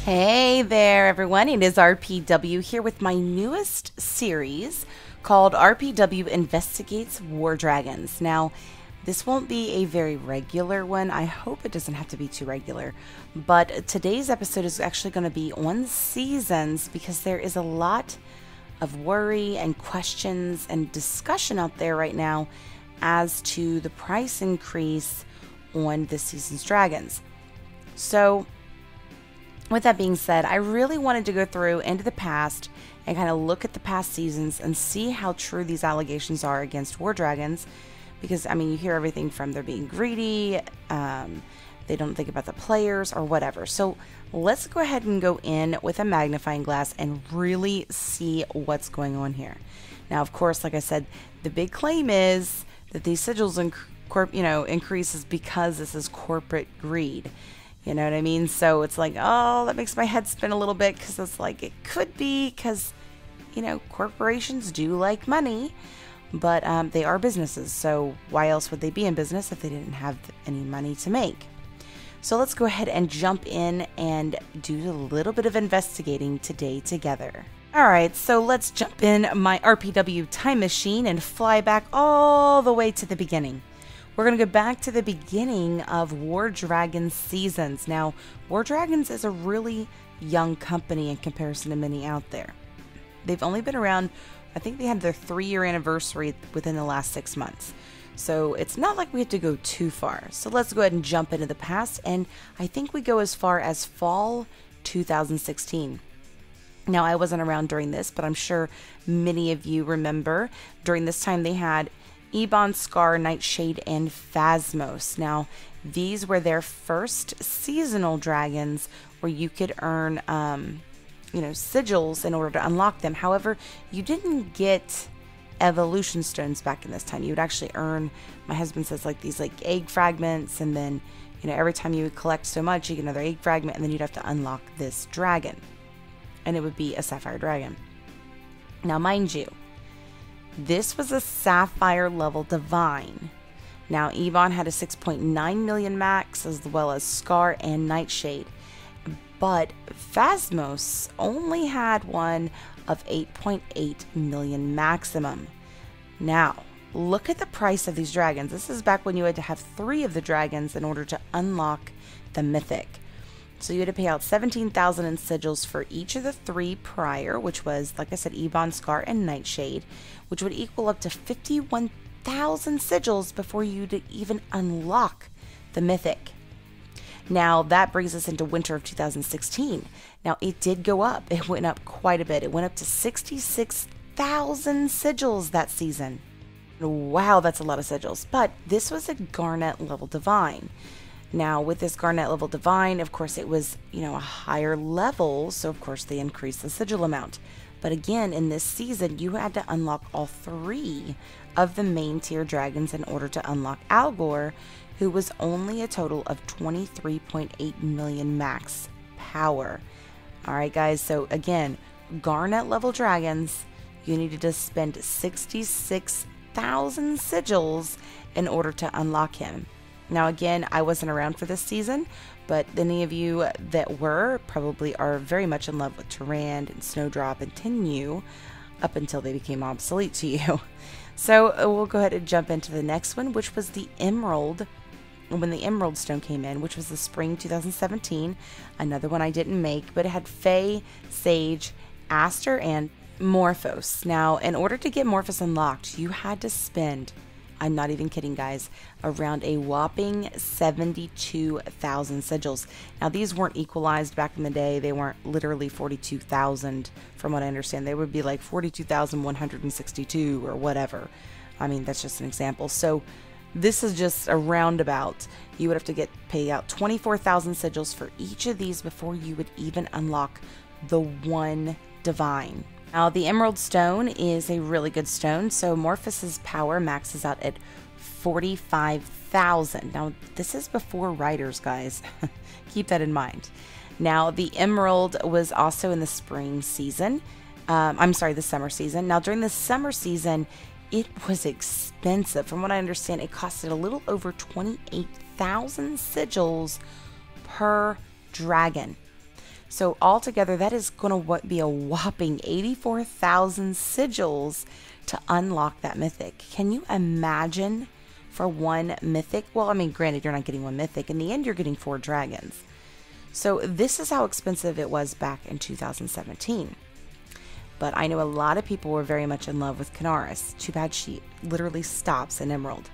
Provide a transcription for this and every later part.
Hey there, everyone. It is RPW here with my newest series called RPW Investigates War Dragons. Now, this won't be a very regular one. I hope it doesn't have to be too regular. But today's episode is actually going to be on seasons because there is a lot of worry and questions and discussion out there right now as to the price increase on this season's dragons. So, with that being said, I really wanted to go through into the past and kind of look at the past seasons and see how true these allegations are against war dragons. Because, I mean, you hear everything from they're being greedy, they don't think about the players or whatever. So let's go ahead and go in with a magnifying glass and really see what's going on here. Now, of course, like I said, the big claim is that these sigils increases because this is corporate greed. You know what I mean? So it's like, oh, that makes my head spin a little bit because it's like it could be because, corporations do like money, but they are businesses. So why else would they be in business if they didn't have any money to make? So let's go ahead and jump in and do a little bit of investigating today together. All right, so let's jump in my RPW time machine and fly back all the way to the beginning. We're going to go back to the beginning of War Dragons seasons. Now, War Dragons is a really young company in comparison to many out there. They've only been around, I think they had their 3-year anniversary within the last 6 months. So it's not like we have to go too far. So let's go ahead and jump into the past, and I think we go as far as fall 2016. Now, I wasn't around during this, but I'm sure many of you remember during this time they had Ebon, Scar, Nightshade, and Phasmos. Now, these were their first seasonal dragons where you could earn, sigils in order to unlock them. However, you didn't get evolution stones back in this time. You would actually earn, my husband says, these egg fragments, and then, every time you would collect so much, you get another egg fragment, and then you'd have to unlock this dragon. And it would be a sapphire dragon. Now, mind you, this was a Sapphire level Divine. Now, Ebon had a 6.9 million max, as well as Scar and Nightshade. But Phasmos only had one of 8.8 million maximum. Now, look at the price of these dragons. This is back when you had to have 3 of the dragons in order to unlock the Mythic. So you had to pay out 17,000 in sigils for each of the 3 prior, which was, like I said, Ebon, Scar, and Nightshade, which would equal up to 51,000 sigils before you'd even unlock the Mythic. Now, that brings us into winter of 2016. Now, it did go up. It went up quite a bit. It went up to 66,000 sigils that season. Wow, that's a lot of sigils. But this was a Garnet level Divine. Now, with this Garnet level Divine, of course, it was, a higher level, so of course they increased the sigil amount. But again, in this season, you had to unlock all 3 of the main tier dragons in order to unlock Algor, who was only a total of 23.8 million max power. Alright guys, so again, Garnet level dragons, you needed to spend 66,000 sigils in order to unlock him. Now again, I wasn't around for this season, but any of you that were probably are very much in love with Tyrande and Snowdrop and Tenyu up until they became obsolete to you. So we'll go ahead and jump into the next one, which was the Emerald. When the Emerald Stone came in, which was the spring 2017, another one I didn't make, but it had Fae, Sage, Aster, and Morphos. Now, in order to get Morphos unlocked, you had to spend, I'm not even kidding guys, around a whopping 72,000 sigils. Now these weren't equalized back in the day. They weren't literally 42,000 from what I understand. They would be like 42,162 or whatever. I mean, that's just an example. So this is just a roundabout. You would have to pay out 24,000 sigils for each of these before you would even unlock the one Divine. Now, the Emerald Stone is a really good stone, so Morphos's power maxes out at 45,000. Now, this is before riders, guys. Keep that in mind. Now, the Emerald was also in the spring season. The summer season. Now, during the summer season, it was expensive. From what I understand, it costed a little over 28,000 sigils per dragon. So altogether, that is going to be a whopping 84,000 sigils to unlock that mythic. Can you imagine for one mythic? Well, I mean, granted, you're not getting one mythic. In the end, you're getting 4 dragons. So this is how expensive it was back in 2017. But I know a lot of people were very much in love with Canaris. Too bad she literally stops in Emerald.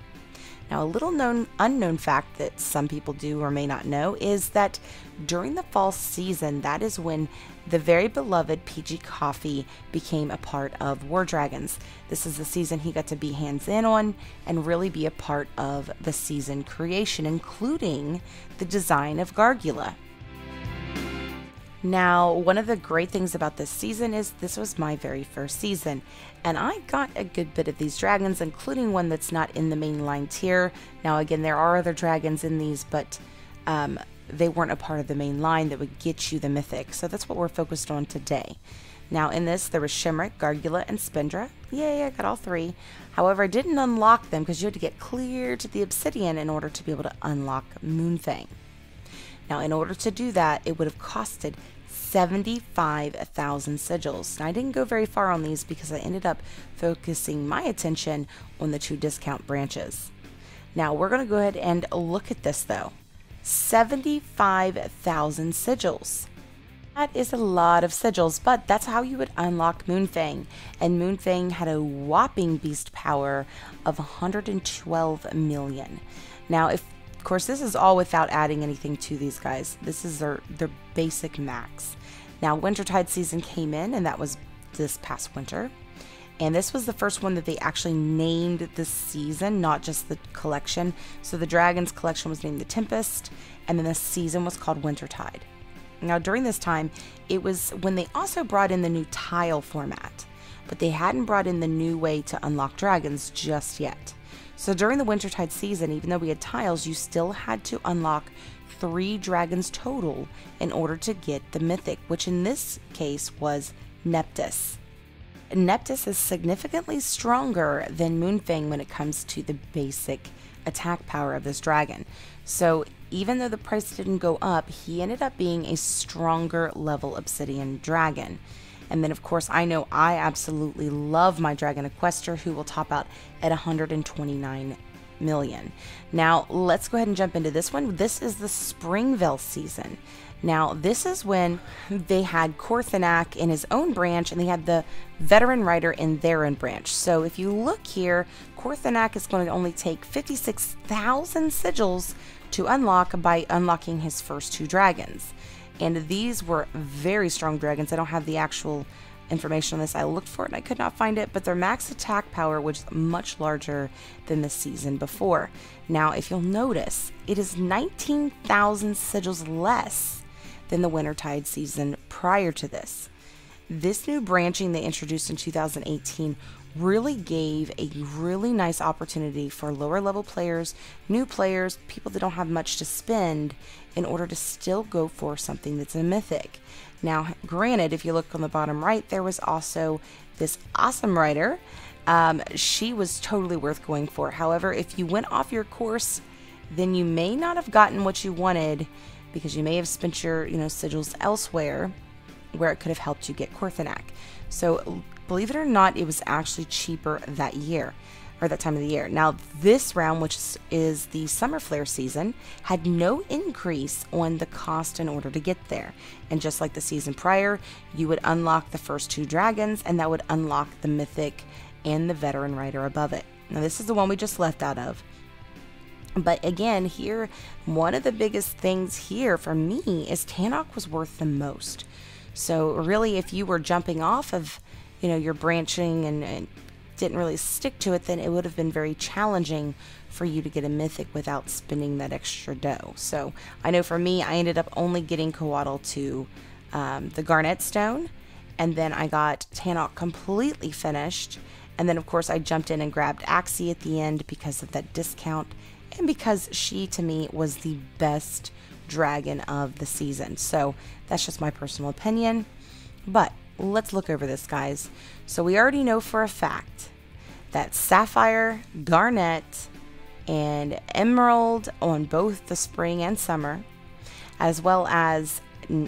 Now, a little unknown fact that some people do or may not know is that during the fall season, that is when the very beloved PG Coffee became a part of War Dragons. This is the season he got to be hands in on and really be a part of the season creation, including the design of Gargula. Now, one of the great things about this season is this was my very first season, and I got a good bit of these dragons, including one that's not in the mainline tier. Now, again, there are other dragons in these, but they weren't a part of the main line that would get you the mythic, so that's what we're focused on today. Now, in this, there was Shimrick, Gargula, and Spindra. Yay, I got all 3. However, I didn't unlock them because you had to get clear to the obsidian in order to be able to unlock Moonfang. Now, in order to do that, it would have costed 75,000 sigils. And I didn't go very far on these because I ended up focusing my attention on the 2 discount branches. Now, we're going to go ahead and look at this, though. 75,000 sigils. That is a lot of sigils, but that's how you would unlock Moonfang. And Moonfang had a whopping beast power of 112 million. Now, of course, this is all without adding anything to these guys. This is their basic max. Now, Wintertide season came in, and that was this past winter. And this was the first one that they actually named the season, not just the collection. So the Dragons collection was named the Tempest, and then the season was called Wintertide. Now, during this time, it was when they also brought in the new tile format, but they hadn't brought in the new way to unlock dragons just yet. So during the Wintertide season, even though we had tiles, you still had to unlock 3 dragons total in order to get the mythic, which in this case was Neptus. Neptus is significantly stronger than Moonfang when it comes to the basic attack power of this dragon. So even though the price didn't go up, he ended up being a stronger level obsidian dragon. And then, of course, I know I absolutely love my Dragon Equester, who will top out at 129 million. Now, let's go ahead and jump into this one. This is the Springvale season. Now, this is when they had Korthanak in his own branch, and they had the Veteran Rider in their own branch. So if you look here, Korthanak is going to only take 56,000 sigils to unlock by unlocking his first 2 dragons. And these were very strong dragons. I don't have the actual information on this. I looked for it and I could not find it, but their max attack power was much larger than the season before. Now, if you'll notice, it is 19,000 sigils less than the Wintertide season prior to this. This new branching they introduced in 2018 really gave a really nice opportunity for lower level players, new players, people that don't have much to spend in order to still go for something that's a mythic. Now, granted, if you look on the bottom right, there was also this awesome rider. She was totally worth going for. However, if you went off your course, then you may not have gotten what you wanted because you may have spent your sigils elsewhere where it could have helped you get Korthanak. So believe it or not, it was actually cheaper that year, or that time of the year. Now, this round, which is the Summer Flare season, had no increase on the cost in order to get there. And just like the season prior, you would unlock the first 2 dragons, and that would unlock the Mythic and the Veteran Rider above it. Now, this is the one we just left out of. But again, here, one of the biggest things here for me is Tannoch was worth the most. So really, if you were jumping off of your branching and didn't really stick to it, then it would have been very challenging for you to get a mythic without spending that extra dough. So I know for me, I ended up only getting Coatl to the Garnet Stone, and then I got Tannoch completely finished, and then of course I jumped in and grabbed Axie at the end because of that discount, and because she to me was the best dragon of the season. So that's just my personal opinion, but let's look over this, guys. So we already know for a fact that Sapphire, Garnet, and Emerald on both the spring and summer, as well as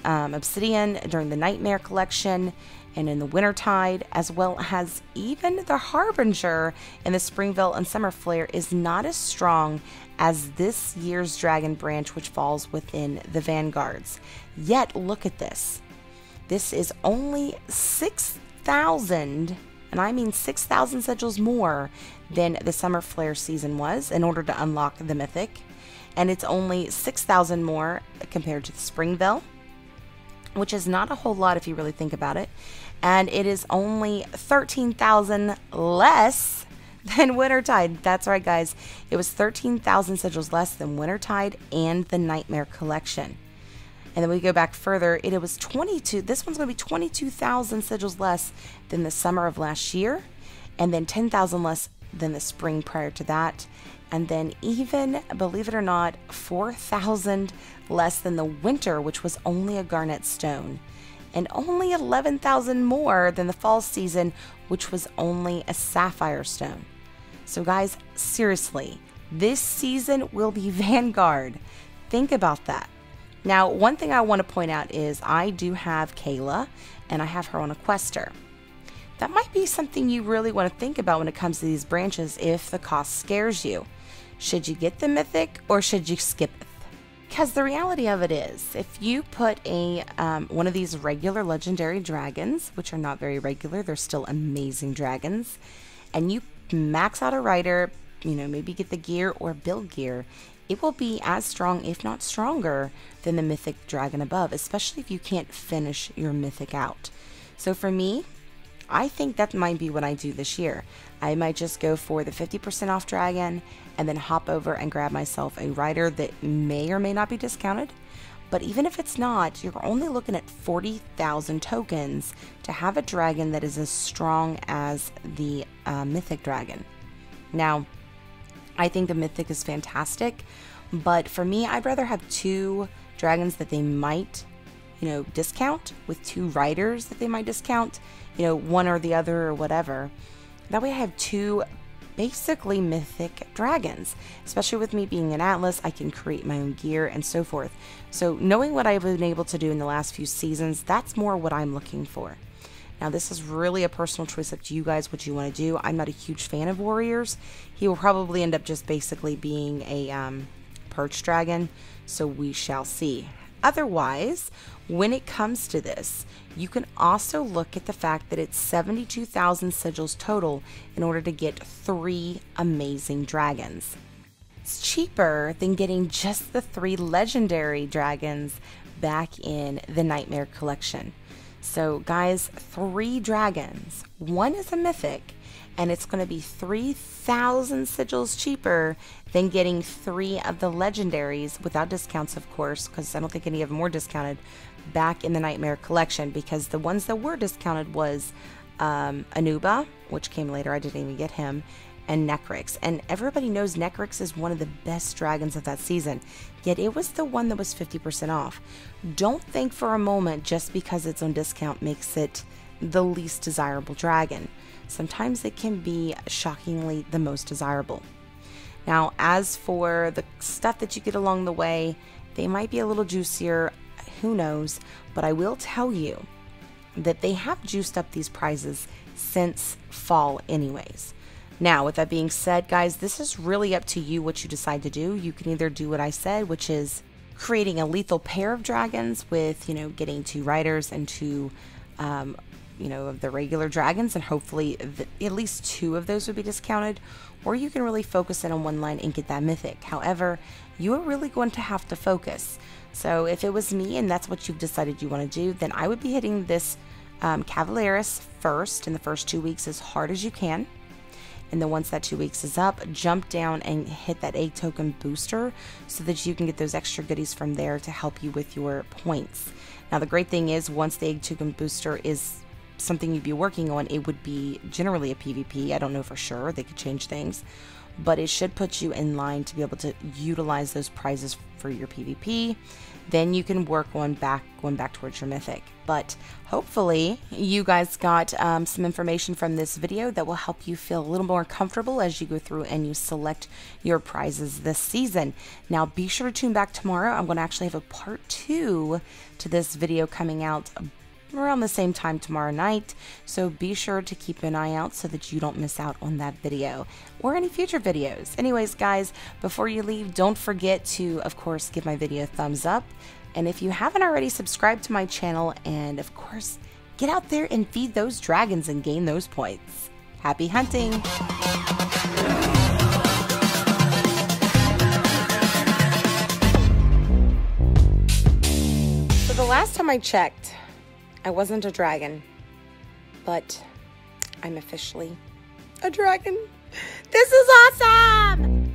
Obsidian during the Nightmare Collection and in the Wintertide, as well as even the Harbinger in the Springvale and Summer Flare, is not as strong as this year's Dragon Branch, which falls within the Vanguards. Yet, look at this. This is only 6,000, and I mean 6,000 sigils more than the Summer Flare season was in order to unlock the Mythic. And it's only 6,000 more compared to the Springvale, which is not a whole lot if you really think about it. And it is only 13,000 less than Wintertide. That's right, guys. It was 13,000 sigils less than Wintertide and the Nightmare Collection. And then we go back further, it was 22, this one's going to be 22,000 sigils less than the summer of last year, and then 10,000 less than the spring prior to that, and then even, believe it or not, 4,000 less than the winter, which was only a garnet stone, and only 11,000 more than the fall season, which was only a sapphire stone. So guys, seriously, this season will be Vanguard. Think about that. Now, one thing I want to point out is I do have Kayla, and I have her on a quester. That might be something you really want to think about when it comes to these branches if the cost scares you. Should you get the Mythic or should you skip it? Because the reality of it is, if you put a one of these regular legendary dragons, which are not very regular, they're still amazing dragons, and you max out a rider, you know, maybe get the gear or build gear, it will be as strong, if not stronger, than the Mythic dragon above, especially if you can't finish your Mythic out. So for me, I think that might be what I do this year. I might just go for the 50% off dragon and then hop over and grab myself a rider that may or may not be discounted. But even if it's not, you're only looking at 40,000 tokens to have a dragon that is as strong as the Mythic dragon. Now, I think the Mythic is fantastic, but for me, I'd rather have two dragons that they might, you know, discount with two riders that they might discount, you know, one or the other or whatever. That way I have two basically Mythic dragons. Especially with me being an Atlas, I can create my own gear and so forth. So knowing what I've been able to do in the last few seasons, that's more what I'm looking for. Now, this is really a personal choice up to you guys what you want to do. I'm not a huge fan of warriors. He will probably end up just basically being a perch dragon, so we shall see. Otherwise, when it comes to this, you can also look at the fact that it's 72,000 sigils total in order to get 3 amazing dragons. It's cheaper than getting just the 3 legendary dragons back in the Nightmare Collection. So guys, 3 dragons. One is a Mythic, and it's going to be 3,000 sigils cheaper than getting 3 of the legendaries, without discounts of course, because I don't think any of them were discounted, back in the Nightmare Collection, because the ones that were discounted was Anuba, which came later, I didn't even get him, and Necrix. And everybody knows Necrix is one of the best dragons of that season, yet it was the one that was 50% off. Don't think for a moment just because it's on discount makes it the least desirable dragon. Sometimes it can be shockingly the most desirable. Now, as for the stuff that you get along the way, they might be a little juicier, who knows, but I will tell you that they have juiced up these prizes since fall anyways. Now, with that being said, guys, this is really up to you what you decide to do. You can either do what I said, which is creating a lethal pair of dragons with, you know, getting 2 riders and 2, you know, of the regular dragons, and hopefully at least 2 of those would be discounted. Or you can really focus in on one line and get that Mythic. However, you are really going to have to focus. So if it was me and that's what you've decided you want to do, then I would be hitting this Cavaleris first in the first 2 weeks as hard as you can. And then once that 2 weeks is up, jump down and hit that egg token booster so that you can get those extra goodies from there to help you with your points. Now, the great thing is once the egg token booster is something you'd be working on, it would be generally a PvP. I don't know for sure. They could change things. but it should put you in line to be able to utilize those prizes for your PvP. Then you can work going back towards your Mythic. But hopefully you guys got some information from this video that will help you feel a little more comfortable as you go through and you select your prizes this season. Now be sure to tune back tomorrow. I'm going to actually have a part 2 to this video coming out around the same time tomorrow night, so be sure to keep an eye out so that you don't miss out on that video or any future videos. Anyways guys, before you leave, don't forget to of course give my video a thumbs up, and if you haven't already, subscribe to my channel, and of course get out there and feed those dragons and gain those points. Happy hunting! So the last time I checked, I wasn't a dragon, but I'm officially a dragon. This is awesome!